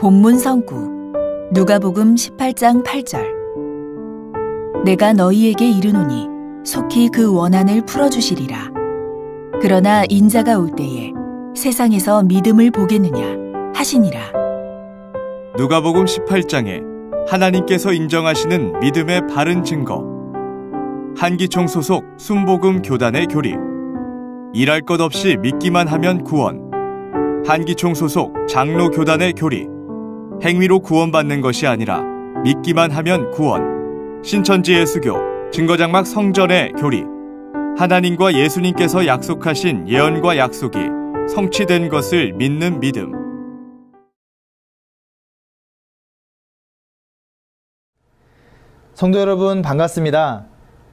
본문 성구 누가복음 18장 8절. 내가 너희에게 이르노니 속히 그 원한을 풀어주시리라. 그러나 인자가 올 때에 세상에서 믿음을 보겠느냐 하시니라. 누가복음 18장에 하나님께서 인정하시는 믿음의 바른 증거. 한기총 소속 순복음 교단의 교리. 일할 것 없이 믿기만 하면 구원. 한기총 소속 장로 교단의 교리. 행위로 구원받는 것이 아니라 믿기만 하면 구원. 신천지 예수교 증거장막 성전의 교리. 하나님과 예수님께서 약속하신 예언과 약속이 성취된 것을 믿는 믿음. 성도 여러분 반갑습니다.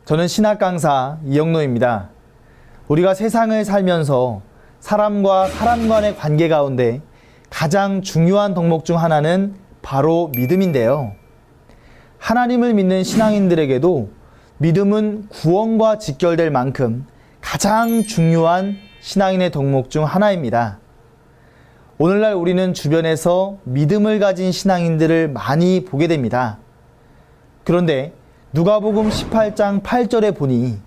저는 신학 강사 이영노입니다. 우리가 세상을 살면서 사람과 사람 간의 관계 가운데 가장 중요한 덕목 중 하나는 바로 믿음인데요. 하나님을 믿는 신앙인들에게도 믿음은 구원과 직결될 만큼 가장 중요한 신앙인의 덕목 중 하나입니다. 오늘날 우리는 주변에서 믿음을 가진 신앙인들을 많이 보게 됩니다. 그런데 누가복음 18장 8절에 보니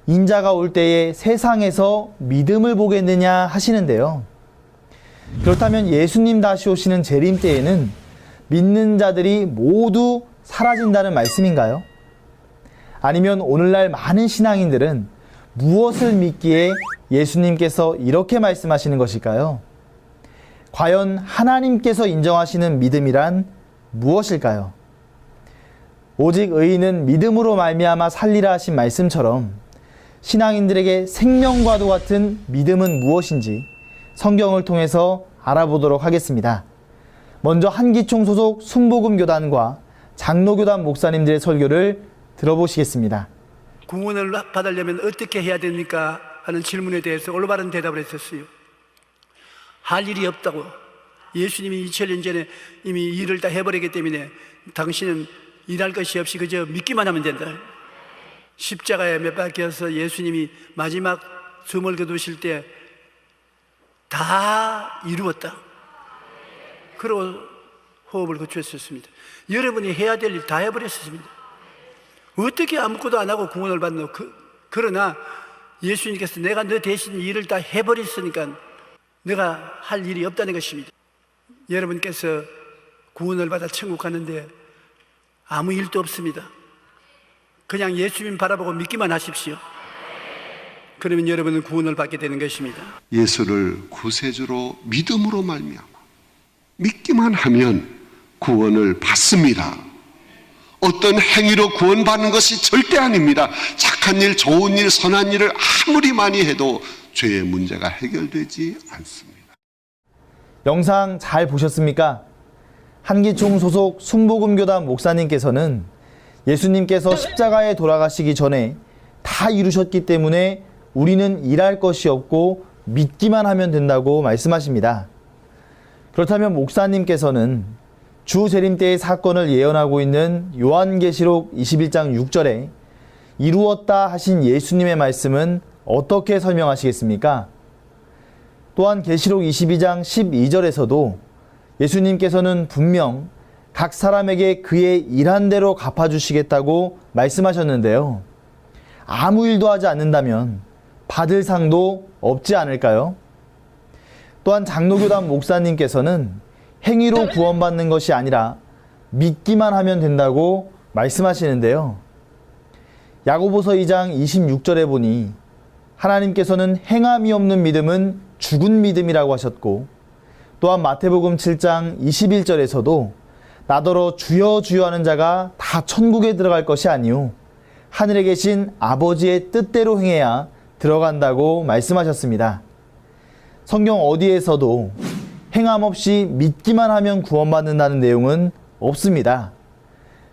인자가 올 때에 세상에서 믿음을 보겠느냐 하시는데요. 그렇다면 예수님 다시 오시는 재림 때에는 믿는 자들이 모두 사라진다는 말씀인가요? 아니면 오늘날 많은 신앙인들은 무엇을 믿기에 예수님께서 이렇게 말씀하시는 것일까요? 과연 하나님께서 인정하시는 믿음이란 무엇일까요? 오직 의인은 믿음으로 말미암아 살리라 하신 말씀처럼 신앙인들에게 생명과도 같은 믿음은 무엇인지 성경을 통해서 알아보도록 하겠습니다. 먼저 한기총 소속 순복음 교단과 장로교단 목사님들의 설교를 들어보시겠습니다. 구원을 받으려면 어떻게 해야 됩니까? 하는 질문에 대해서 올바른 대답을 했었어요. 할 일이 없다고. 예수님이 2000년 전에 이미 일을 다 해버리기 때문에 당신은 일할 것이 없이 그저 믿기만 하면 된다. 십자가에 못 박혀서 예수님이 마지막 숨을 거두실 때 다 이루었다. 그러고 호흡을 거쳤었습니다. 여러분이 해야 될 일 다 해버렸습니다. 어떻게 아무것도 안 하고 구원을 받노? 그러나 예수님께서 내가 너 대신 일을 다 해버렸으니까 내가 할 일이 없다는 것입니다. 여러분께서 구원을 받아 천국 가는데 아무 일도 없습니다. 그냥 예수님 바라보고 믿기만 하십시오. 그러면 여러분은 구원을 받게 되는 것입니다. 예수를 구세주로 믿음으로 말미암아 믿기만 하면 구원을 받습니다. 어떤 행위로 구원받는 것이 절대 아닙니다. 착한 일, 좋은 일, 선한 일을 아무리 많이 해도 죄의 문제가 해결되지 않습니다. 영상 잘 보셨습니까? 한기총 소속 순복음교단 목사님께서는 예수님께서 십자가에 돌아가시기 전에 다 이루셨기 때문에 우리는 일할 것이 없고 믿기만 하면 된다고 말씀하십니다. 그렇다면 목사님께서는 주 재림 때의 사건을 예언하고 있는 요한계시록 21장 6절에 이루었다 하신 예수님의 말씀은 어떻게 설명하시겠습니까? 또한 계시록 22장 12절에서도 예수님께서는 분명 각 사람에게 그의 일한 대로 갚아주시겠다고 말씀하셨는데요. 아무 일도 하지 않는다면 받을 상도 없지 않을까요? 또한 장로교단 목사님께서는 행위로 구원받는 것이 아니라 믿기만 하면 된다고 말씀하시는데요. 야고보서 2장 26절에 보니 하나님께서는 행함이 없는 믿음은 죽은 믿음이라고 하셨고, 또한 마태복음 7장 21절에서도 나더러 주여 주여 하는 자가 다 천국에 들어갈 것이 아니오 하늘에 계신 아버지의 뜻대로 행해야 들어간다고 말씀하셨습니다. 성경 어디에서도 행함 없이 믿기만 하면 구원받는다는 내용은 없습니다.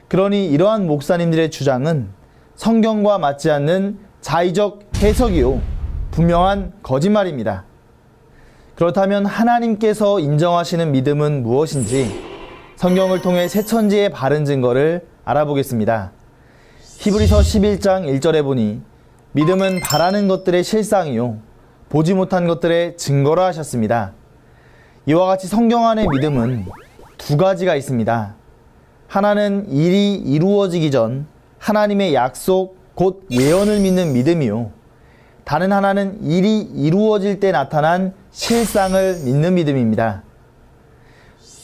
그러니 이러한 목사님들의 주장은 성경과 맞지 않는 자의적 해석이요 분명한 거짓말입니다. 그렇다면 하나님께서 인정하시는 믿음은 무엇인지 성경을 통해 새 천지의 바른 증거를 알아보겠습니다. 히브리서 11장 1절에 보니 믿음은 바라는 것들의 실상이요 보지 못한 것들의 증거라 하셨습니다. 이와 같이 성경 안의 믿음은 두 가지가 있습니다. 하나는 일이 이루어지기 전 하나님의 약속, 곧 예언을 믿는 믿음이요. 다른 하나는 일이 이루어질 때 나타난 실상을 믿는 믿음입니다.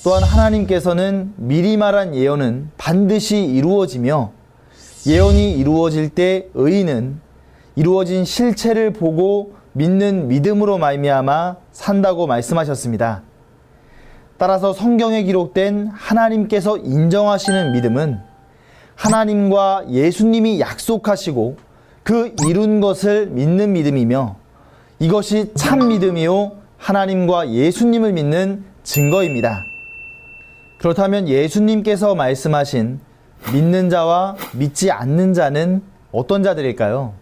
또한 하나님께서는 미리 말한 예언은 반드시 이루어지며 예언이 이루어질 때 의인은 이루어진 실체를 보고 믿는 믿음으로 말미암아 산다고 말씀하셨습니다. 따라서 성경에 기록된 하나님께서 인정하시는 믿음은 하나님과 예수님이 약속하시고 그 이룬 것을 믿는 믿음이며 이것이 참 믿음이요 하나님과 예수님을 믿는 증거입니다. 그렇다면 예수님께서 말씀하신 믿는 자와 믿지 않는 자는 어떤 자들일까요?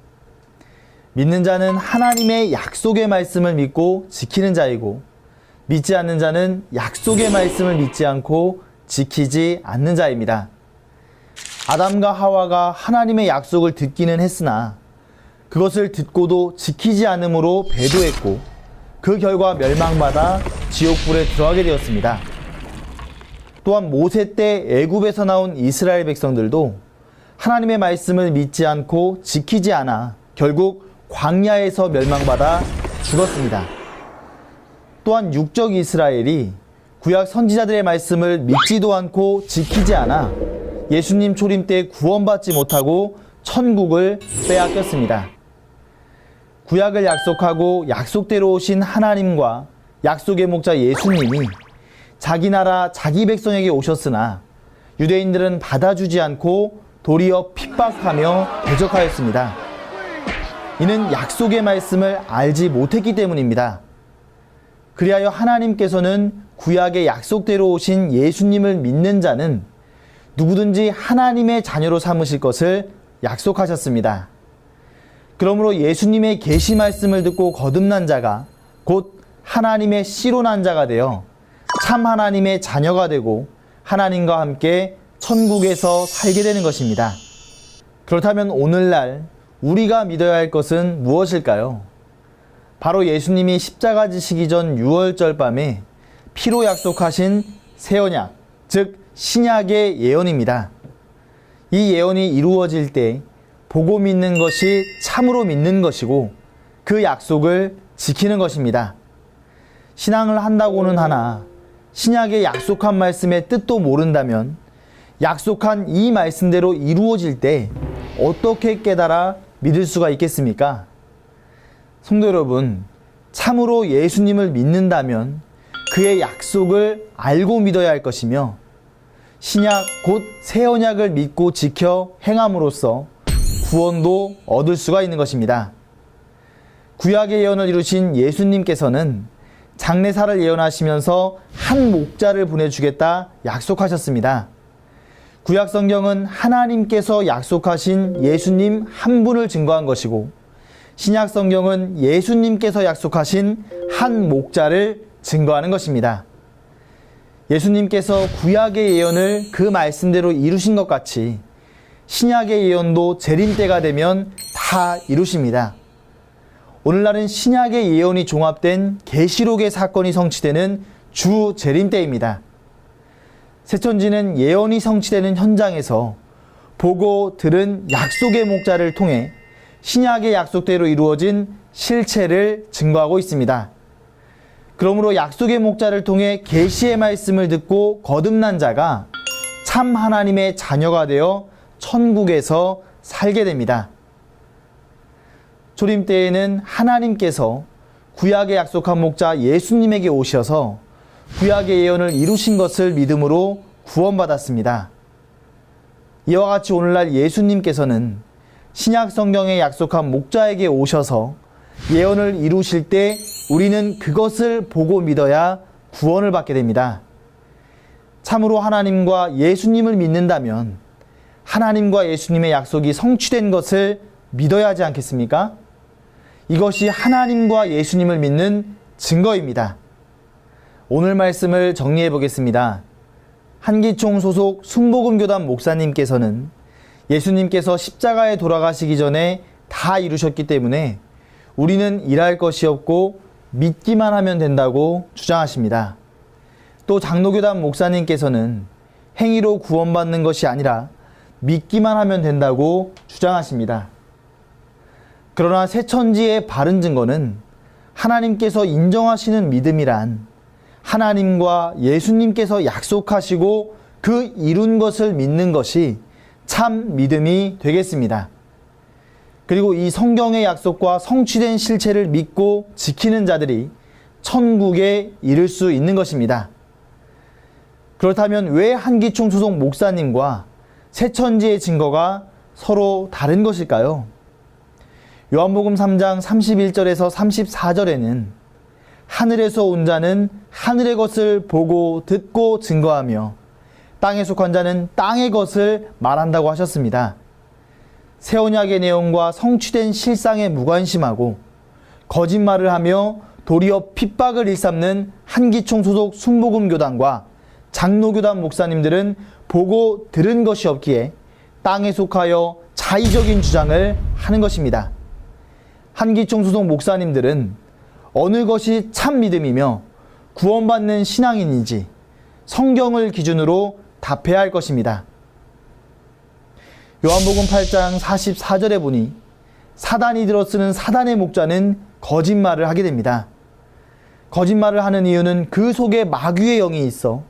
믿는 자는 하나님의 약속의 말씀을 믿고 지키는 자이고 믿지 않는 자는 약속의 말씀을 믿지 않고 지키지 않는 자입니다. 아담과 하와가 하나님의 약속을 듣기는 했으나 그것을 듣고도 지키지 않음으로 배도했고 그 결과 멸망받아 지옥불에 들어가게 되었습니다. 또한 모세 때 애굽에서 나온 이스라엘 백성들도 하나님의 말씀을 믿지 않고 지키지 않아 결국 광야에서 멸망받아 죽었습니다. 또한 육적 이스라엘이 구약 선지자들의 말씀을 믿지도 않고 지키지 않아 예수님 초림 때 구원받지 못하고 천국을 빼앗겼습니다. 구약을 약속하고 약속대로 오신 하나님과 약속의 목자 예수님이 자기 나라 자기 백성에게 오셨으나 유대인들은 받아주지 않고 도리어 핍박하며 대적하였습니다. 이는 약속의 말씀을 알지 못했기 때문입니다. 그리하여 하나님께서는 구약의 약속대로 오신 예수님을 믿는 자는 누구든지 하나님의 자녀로 삼으실 것을 약속하셨습니다. 그러므로 예수님의 계시 말씀을 듣고 거듭난 자가 곧 하나님의 씨로 난 자가 되어 참 하나님의 자녀가 되고 하나님과 함께 천국에서 살게 되는 것입니다. 그렇다면 오늘날 우리가 믿어야 할 것은 무엇일까요? 바로 예수님이 십자가 지시기 전 유월절 밤에 피로 약속하신 새 언약, 즉 신약의 예언입니다. 이 예언이 이루어질 때 보고 믿는 것이 참으로 믿는 것이고 그 약속을 지키는 것입니다. 신앙을 한다고는 하나 신약의 약속한 말씀의 뜻도 모른다면 약속한 이 말씀대로 이루어질 때 어떻게 깨달아 믿을 수가 있겠습니까? 성도 여러분, 참으로 예수님을 믿는다면 그의 약속을 알고 믿어야 할 것이며 신약 곧 새 언약을 믿고 지켜 행함으로써 구원도 얻을 수가 있는 것입니다. 구약의 예언을 이루신 예수님께서는 장래사를 예언하시면서 한 목자를 보내주겠다 약속하셨습니다. 구약 성경은 하나님께서 약속하신 예수님 한 분을 증거한 것이고 신약 성경은 예수님께서 약속하신 한 목자를 증거하는 것입니다. 예수님께서 구약의 예언을 그 말씀대로 이루신 것 같이 신약의 예언도 재림 때가 되면 다 이루십니다. 오늘날은 신약의 예언이 종합된 계시록의 사건이 성취되는 주 재림 때입니다. 새천지는 예언이 성취되는 현장에서 보고 들은 약속의 목자를 통해 신약의 약속대로 이루어진 실체를 증거하고 있습니다. 그러므로 약속의 목자를 통해 계시의 말씀을 듣고 거듭난 자가 참 하나님의 자녀가 되어 천국에서 살게 됩니다. 초림 때에는 하나님께서 구약의 약속한 목자 예수님에게 오셔서 구약의 예언을 이루신 것을 믿음으로 구원받았습니다. 이와 같이 오늘날 예수님께서는 신약 성경에 약속한 목자에게 오셔서 예언을 이루실 때 우리는 그것을 보고 믿어야 구원을 받게 됩니다. 참으로 하나님과 예수님을 믿는다면 하나님과 예수님의 약속이 성취된 것을 믿어야 하지 않겠습니까? 이것이 하나님과 예수님을 믿는 증거입니다. 오늘 말씀을 정리해 보겠습니다. 한기총 소속 순복음교단 목사님께서는 예수님께서 십자가에 돌아가시기 전에 다 이루셨기 때문에 우리는 일할 것이 없고 믿기만 하면 된다고 주장하십니다. 또 장로교단 목사님께서는 행위로 구원받는 것이 아니라 믿기만 하면 된다고 주장하십니다. 그러나 새천지의 바른 증거는 하나님께서 인정하시는 믿음이란 하나님과 예수님께서 약속하시고 그 이룬 것을 믿는 것이 참 믿음이 되겠습니다. 그리고 이 성경의 약속과 성취된 실체를 믿고 지키는 자들이 천국에 이를 수 있는 것입니다. 그렇다면 왜 한기총 소속 목사님과 새천지의 증거가 서로 다른 것일까요? 요한복음 3장 31절에서 34절에는 하늘에서 온 자는 하늘의 것을 보고 듣고 증거하며 땅에 속한 자는 땅의 것을 말한다고 하셨습니다. 새 언약의 내용과 성취된 실상에 무관심하고 거짓말을 하며 도리어 핍박을 일삼는 한기총 소속 순복음교단과 장로교단 목사님들은 보고 들은 것이 없기에 땅에 속하여 자의적인 주장을 하는 것입니다. 한기총 소속 목사님들은 어느 것이 참 믿음이며 구원받는 신앙인인지 성경을 기준으로 답해야 할 것입니다. 요한복음 8장 44절에 보니 사단이 들어쓰는 사단의 목자는 거짓말을 하게 됩니다. 거짓말을 하는 이유는 그 속에 마귀의 영이 있어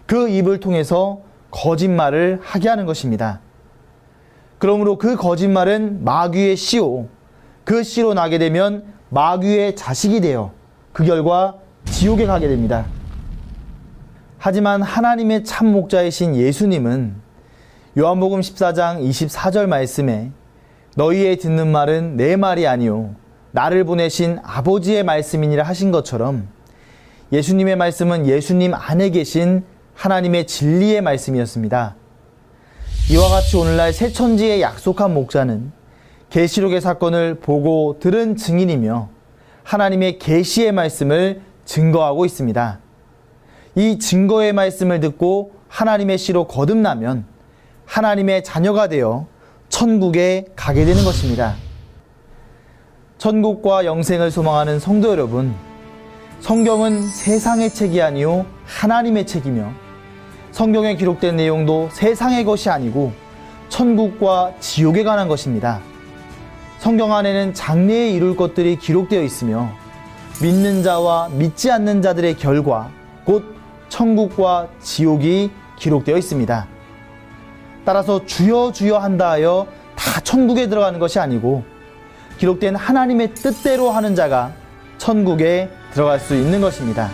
그 입을 통해서 거짓말을 하게 하는 것입니다. 그러므로 그 거짓말은 마귀의 씨요, 그 씨로 나게 되면 마귀의 자식이 되어 그 결과 지옥에 가게 됩니다. 하지만 하나님의 참 목자이신 예수님은 요한복음 14장 24절 말씀에 너희의 듣는 말은 내 말이 아니요 나를 보내신 아버지의 말씀이니라 하신 것처럼 예수님의 말씀은 예수님 안에 계신 하나님의 진리의 말씀이었습니다. 이와 같이 오늘날 새천지의 약속한 목자는 계시록의 사건을 보고 들은 증인이며 하나님의 계시의 말씀을 증거하고 있습니다. 이 증거의 말씀을 듣고 하나님의 씨로 거듭나면 하나님의 자녀가 되어 천국에 가게 되는 것입니다. 천국과 영생을 소망하는 성도 여러분, 성경은 세상의 책이 아니요 하나님의 책이며 성경에 기록된 내용도 세상의 것이 아니고 천국과 지옥에 관한 것입니다. 성경 안에는 장래에 이룰 것들이 기록되어 있으며 믿는 자와 믿지 않는 자들의 결과, 곧 천국과 지옥이 기록되어 있습니다. 따라서 주여 주여 한다 하여 다 천국에 들어가는 것이 아니고 기록된 하나님의 뜻대로 하는 자가 천국에 들어갈 수 있는 것입니다.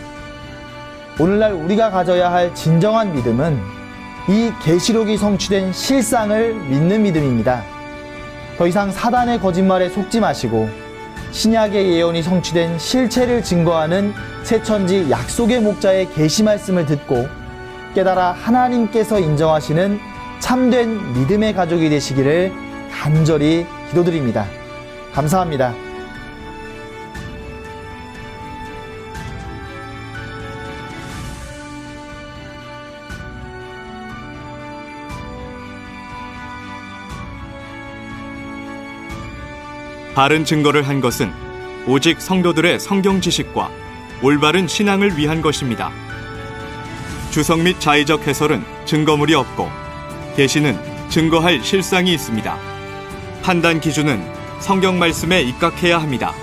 오늘날 우리가 가져야 할 진정한 믿음은 이 계시록이 성취된 실상을 믿는 믿음입니다. 더 이상 사단의 거짓말에 속지 마시고 신약의 예언이 성취된 실체를 증거하는 새천지 약속의 목자의 계시 말씀을 듣고 깨달아 하나님께서 인정하시는 참된 믿음의 가족이 되시기를 간절히 기도드립니다. 감사합니다. 바른 증거를 한 것은 오직 성도들의 성경 지식과 올바른 신앙을 위한 것입니다. 주석 및 자의적 해설은 증거물이 없고 계시는 증거할 실상이 있습니다. 판단 기준은 성경 말씀에 입각해야 합니다.